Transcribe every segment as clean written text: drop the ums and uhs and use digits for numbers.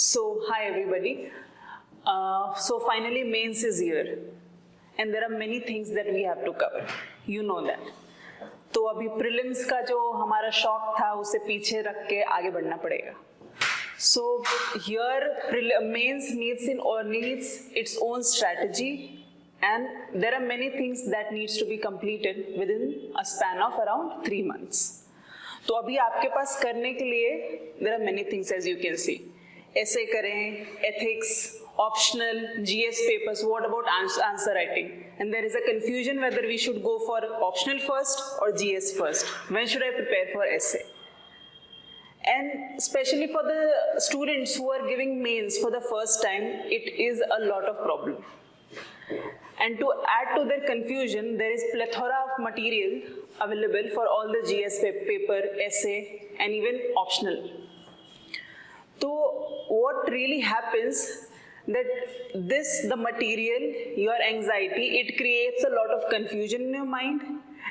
So, hi everybody. So finally mains is here and there are many things that we have to cover. You know that. तो अभी prelims का जो हमारा शौक था उसे पीछे रख के आगे बढ़ना पड़ेगा. So here mains needs its own strategy and there are many things that needs to be completed within a span of around 3 months. तो अभी आपके पास करने के लिए there are many things as you can see. Essay करें, ethics, optional, GS papers, what about answer writing? And there is a confusion whether we should go for optional first or GS first. When should I prepare for essay? And especially for the students who are giving mains for the first time, it is a lot of problem. And to add to their confusion, there is plethora of material available for all the GS paper, essay, and even optional. So what really happens that the material, your anxiety, it creates a lot of confusion in your mind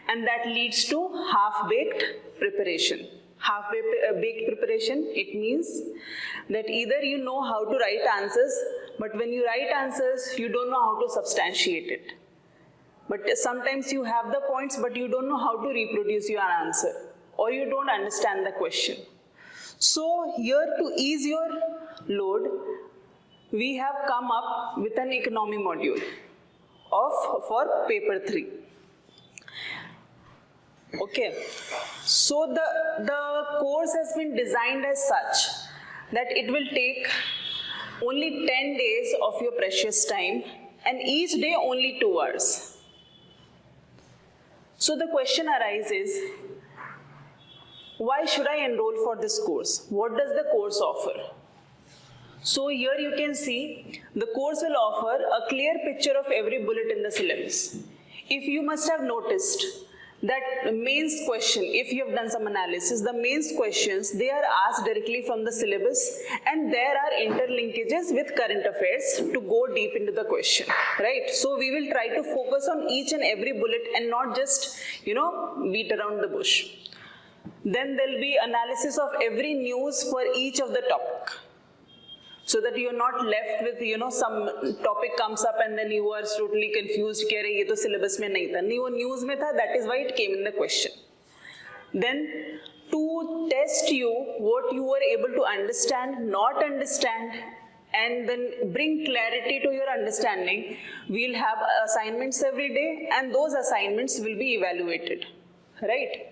and that leads to half-baked preparation. Half-baked preparation, it means that either you know how to write answers, but when you write answers, you don't know how to substantiate it. But sometimes you have the points, but you don't know how to reproduce your answer, or you don't understand the question. So here to ease your load, we have come up with an economy module for paper 3. Okay, so the course has been designed as such that it will take only 10 days of your precious time and each day only 2 hours. So the question arises, why should I enroll for this course? What does the course offer? So here you can see the course will offer a clear picture of every bullet in the syllabus. If you must have noticed that mains question, if you have done some analysis, the mains questions, they are asked directly from the syllabus and there are interlinkages with current affairs to go deep into the question, right? So we will try to focus on each and every bullet and not just, beat around the bush. Then there will be analysis of every news for each of the topic, so that you are not left with, some topic comes up and then you are totally confused, कि अरे ये तो syllabus में नहीं था, नहीं वो news में था, that is why it came in the question. Then to test you what you were able to understand, not understand, and then bring clarity to your understanding, we'll have assignments every day and those assignments will be evaluated, right?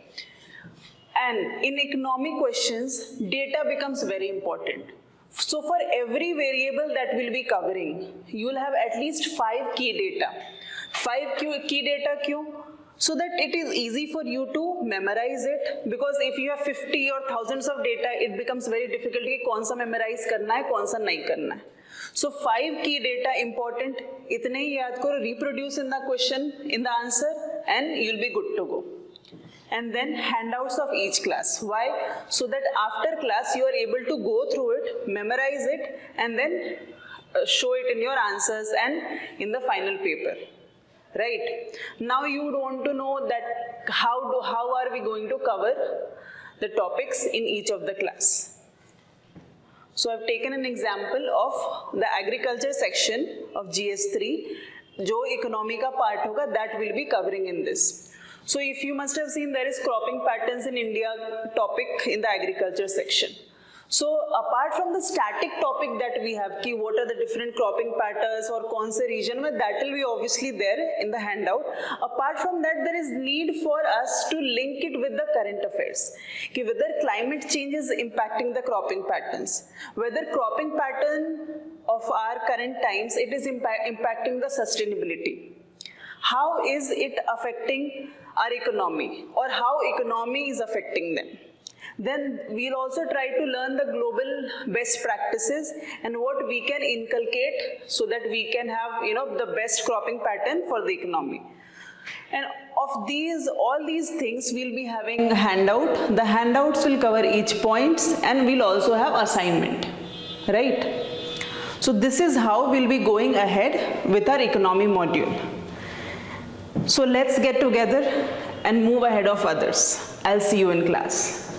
And in economic questions, data becomes very important. So for every variable that we'll be covering, you will have at least 5 key data. 5 key data क्यों? So that it is easy for you to memorize it, because if you have 50 or thousands of data, it becomes very difficult कि कौन सा memorize करना है, कौन सा नहीं करना है. So 5 key data important, इतने ही याद करो, reproduce in the question, in the answer, and you'll be good to go. And then handouts of each class. Why? So that after class you are able to go through it, memorize it, and then show it in your answers and in the final paper. Right? Now you would want to know that how are we going to cover the topics in each of the class. So I've taken an example of the agriculture section of GS3, जो economy का part होगा, that will be covering in this. So if you must have seen, there is cropping patterns in India topic in the agriculture section. So apart from the static topic that we have, ki what are the different cropping patterns or kaun se region mein, that will be obviously there in the handout. Apart from that, there is need for us to link it with the current affairs. Ki whether climate change is impacting the cropping patterns, whether cropping pattern of our current times, it is impacting the sustainability. How is it affecting our economy, or how economy is affecting them? Then we'll also try to learn the global best practices and what we can inculcate so that we can have, the best cropping pattern for the economy. And of all these things, we'll be having a handout. The handouts will cover each points and we'll also have assignment, right? So this is how we'll be going ahead with our economy module. So let's get together and move ahead of others. I'll see you in class.